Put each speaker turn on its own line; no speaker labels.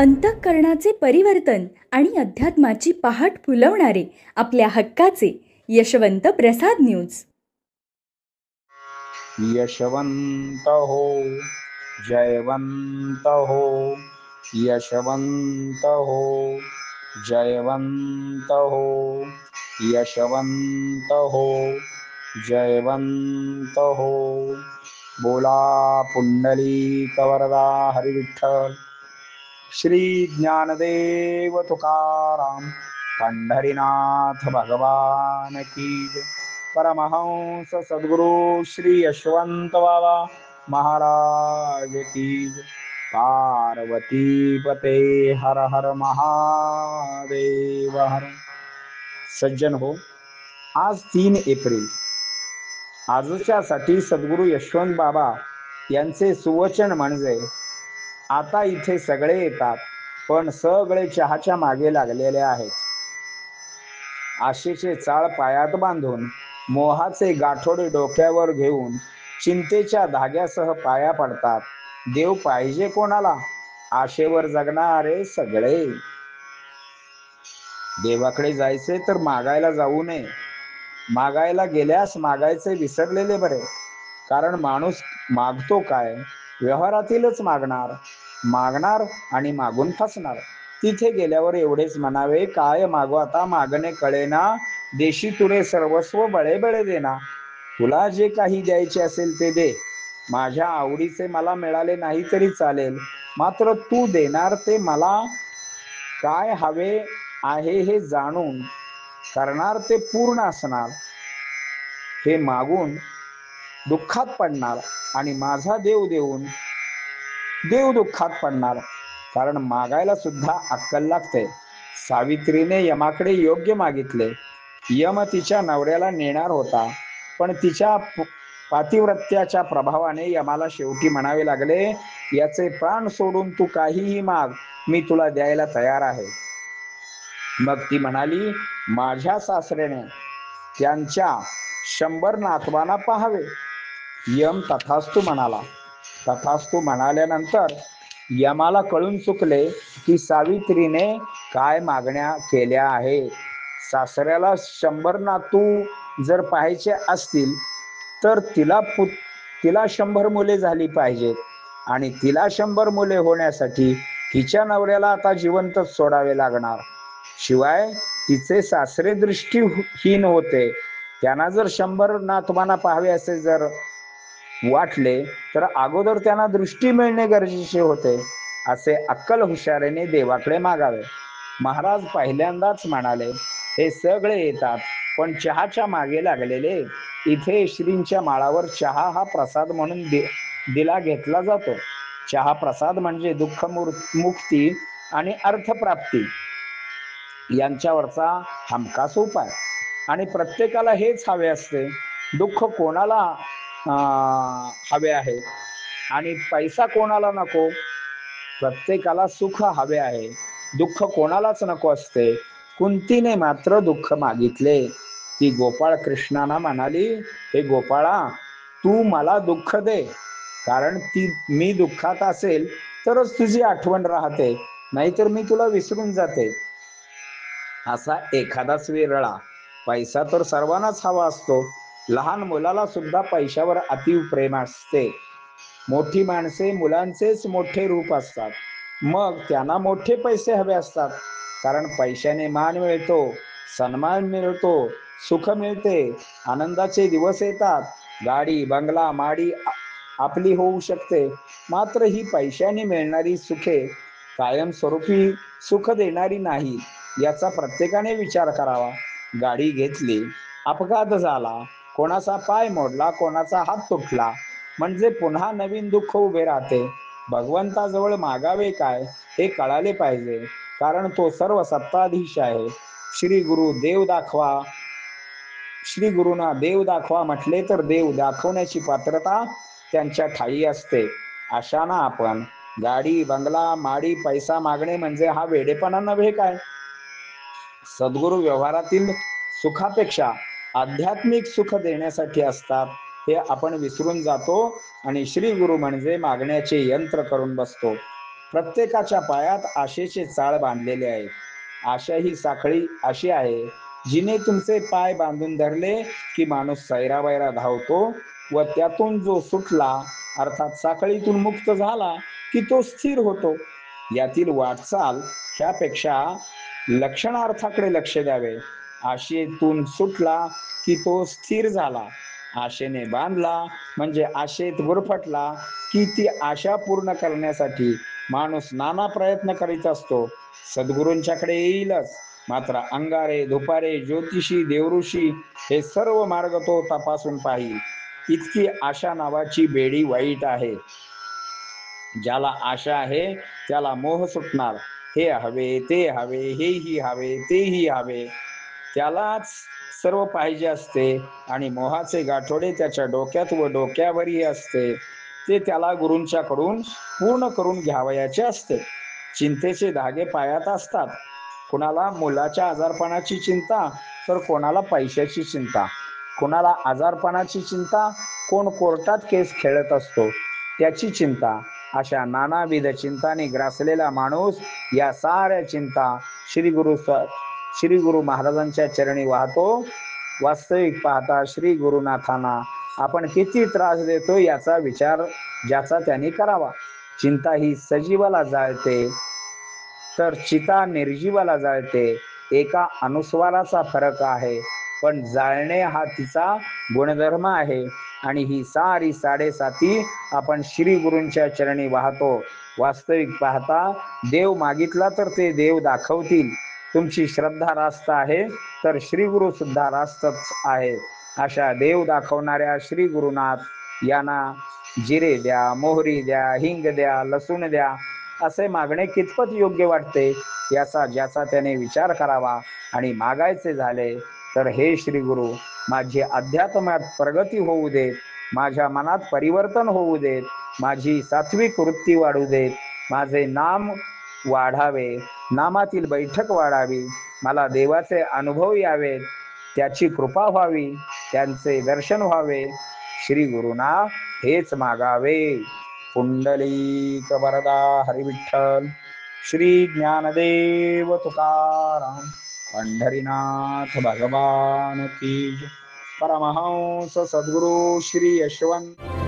अंतःकरणाचे परिवर्तन आणि अध्यात्माची पहाट फुलवणारे आपल्या हक्काचे यशवंत प्रसाद न्यूज.
यशवंत हो, जयवंत हो, यशवंत हो, जयवंत हो, यशवंत हो, जयवंत हो. बोला पुंडलिक वरदा हरी विठ्ठल. श्री ज्ञानदेव तुकाराम पंढरीनाथ भगवान की जय. परमहंस सद्गुरु श्री यशवंत बाबा महाराज की जय. पार्वती पते हर हर महादेव हर. सज्जन हो, आज 3 एप्रिल आजच्यासाठी सद्गुरु यशवंत बाबा यांचे सुवचन म्हणजे, आता इथे सगळे येतात पण सगळे चहाच्या मागे लागलेले आहेत. आशेचे चाळ पायात बांधून, मोहाचे गाठोडे डोक्यावर घेऊन, चिंतेच्या धाग्यासह पाया पडतात. देव पाहिजे कोणाला? आशेवर जगणारे सगळे. देवाकडे जायचे तर मागायला जाऊ नये. मागायला गेल्यास मागायचे विसरलेले बरे. कारण माणूस मागतो काय? व्यवहारातीलच मागणार. मागणार आणि मागून फसणार. तिथे गेल्यावर एवढेच म्हणावे, काय मागू आता मागणे कळेना, देशी तुरे सर्वस्व बळे बळे देना. तुला जे काही द्यायचे असेल ते दे. माझ्या आवडीचे मला मिळाले नाही तरी चालेल, मात्र तू देणार ते मला काय हवे आहे हे जाणून करणार ते पूर्ण असणार. हे मागून दुःखात पडणार आणि माझा देव देऊन देव दुःखात पडणार. कारण मागायला सुद्धा अक्कल लागते. सावित्रीने यमाकडे योग्य मागितले. यम तिच्या नवऱ्याला नेणार होता, पण तिच्या पातिव्रत्याच्या प्रभावाने यमाला शेवटी म्हणावे लागले, याचे प्राण सोडून तू काहीही माग, मी तुला द्यायला तयार आहे. मग ती म्हणाली, माझ्या सासऱ्याने त्यांच्या 100 नातवांना पाहावे. यम तथास्तु म्हणाला. तथास्तु म्हणाल्यानंतर यमाला कळून चुकले की सावित्रीने काय मागण्या केल्या आहेत. सासऱ्याला 100 नातू जर पाहायचे असतील तर तिला 100 मुले झाली पाहिजेत, आणि तिला 100 मुले होण्यासाठी हिच्या नवऱ्याला आता जिवंतच सोडावे लागणार. शिवाय तिचे सासरे दृष्टीहीन होते. त्यांना जर 100 नातवांना पाहावे असे जर वाटले तर अगोदर त्यांना दृष्टी मिळणे गरजेचे होते. असे अक्कल हुशारीने देवाकडे मागावे. महाराज पहिल्यांदाच म्हणाले, हे सगळे येतात पण चहाच्या मागे लागलेले. इथे श्रींच्या माळावर चहा हा प्रसाद म्हणून दिला घेतला जातो. चहा प्रसाद म्हणजे दुःख मुक्ती आणि अर्थप्राप्ती यांच्यावरचा हमखास उपाय. आणि प्रत्येकाला हेच हवे असते. दुःख कोणाला हवे आहे आणि पैसा कोणाला नको? प्रत्येकाला सुख हवे आहे, दुःख कोणालाच नको असते. कुंतीने मात्र दुःख मागितले. ती गोपाळ कृष्णाला म्हणाली, हे गोपाळा, तू मला दुःख दे, कारण मी दुःखात असेल तरच तुझी आठवण राहते, नाहीतर मी तुला विसरून जाते. असा एखादाच विरळा. पैसा तर सर्वांनाच हवा असतो. लहान मुलाला सुद्धा पैशावर अति प्रेम असते. मोठी माणसे मुलांचेच मोठे रूप असतात, मग त्यांना मोठे पैसे हवे असतात. कारण पैशाने मान मिळतो, सन्मान मिळतो, सुख मिळते, आनंदाचे दिवस येतात, गाडी बंगला माडी आपली होऊ शकते. मात्र ही पैशाने मिळणारी सुखे कायमस्वरूपी सुख देणारी नाही, याचा प्रत्येकाने विचार करावा. गाडी घेतली, अपघात झाला, कोणाचा पाय मोडला, कोणाचा हात तुटला, म्हणजे पुन्हा नवीन दुःख उभे राहते. भगवंताजवळ मागावे काय हे कळाले पाहिजे, कारण तो सर्व सत्ताधीश आहे. श्री गुरुना देव दाखवा म्हटले तर देव दाखवण्याची पात्रता त्यांच्या ठायी असते. अशाना आपण गाडी बंगला माडी पैसा मागणे म्हणजे हा वेडेपणा नव्हे काय? सद्गुरु व्यवहारातील सुखापेक्षा आध्यात्मिक सुख देण्यासाठी असतात, हे आपण विसरून जातो आणि श्री गुरु म्हणजे मागण्याचे यंत्र करून बसतो. प्रत्येकाच्या पायात आशेचे चाळ बांधलेले आहे. आशा ही साखळी अशी आहे, जिने तुमचे पाय बांधून धरले की माणूस सैरावैरा धावतो व त्यातून जो सुटला अर्थात साखळीतून मुक्त झाला की तो स्थिर होतो. यातील वाटचाल ह्यापेक्षा लक्षणार्थाकडे लक्ष द्यावे. आशेतून सुटला की तो स्थिर झाला. आशेने बांधला म्हणजे आशेत गुरफटला की ती आशा पूर्ण करण्यासाठी माणूस नाना प्रयत्न करीत असतो. सद्गुरूंच्याकडे येईलच, मात्र अंगारे, धुपारे, ज्योतिषी, देवऋषी हे सर्व मार्ग तो तपासून पाहिल. इतकी आशा नावाची बेडी वाईट आहे. ज्याला आशा आहे त्याला मोह सुटणार. हे हवे, ते हवे, हेही हवे, तेही हवे, त्यालाच सर्व पाहिजे असते आणि मोहाचे गाठोडे त्याच्या डोक्यात व डोक्यावरही असते. ते त्याला गुरूंच्याकडून पूर्ण करून घ्यावयाचे असते. चिंतेचे धागे पायात असतात. कुणाला मुलाच्या आजारपणाची चिंता, तर कोणाला पैशाची चिंता. कुणाला आजारपणाची चिंता, कोण कोर्टात केस खेळत असतो त्याची चिंता. अशा नानाविध चिंताने ग्रासलेला माणूस या साऱ्या चिंता श्री गुरु महाराजांच्या चरणी वाहतो. वास्तविक पाहता श्री गुरुनाथांना आपण किती त्रास देतो याचा विचार ज्याचा त्यांनी करावा. चिंता ही सजीवाला जाळते तर चिता निर्जीवाला जाळते. एका अनुस्वाराचा फरक आहे, पण जाळणे हा तिचा गुणधर्म आहे. आणि ही सारी साडेसाती आपण श्री गुरूंच्या चरणी वाहतो. वास्तविक पाहता देव मागितला तर ते देव दाखवतील. तुमची श्रद्धा रास्त आहे तर श्री गुरु सुद्धा रास्तच आहे. अशा देव दाखवणाऱ्या श्री गुरुनाथ यांना जिरे द्या, मोहरी द्या, हिंग द्या, लसूण द्या असे मागणे कितपत योग्य वाटते याचा ज्याचा त्याने विचार करावा. आणि मागायचे झाले तर हे श्री गुरु, माझी अध्यात्मात प्रगती होऊ देत, माझ्या मनात परिवर्तन होऊ देत, माझी सात्विक वृत्ती वाढू देत, माझे नाम वाढावे, नामातील बैठक वाढावी, मला देवाचे अनुभव यावेत, त्याची कृपा व्हावी, त्यांचे दर्शन व्हावे. श्री गुरुना हेच मागावे. पुंडलिक वरदा हरिविठ्ठल. श्री ज्ञानदेव तुकाराम. पंढरीनाथ भगवान की जय. परमहंस सद्गुरु श्री यशवंत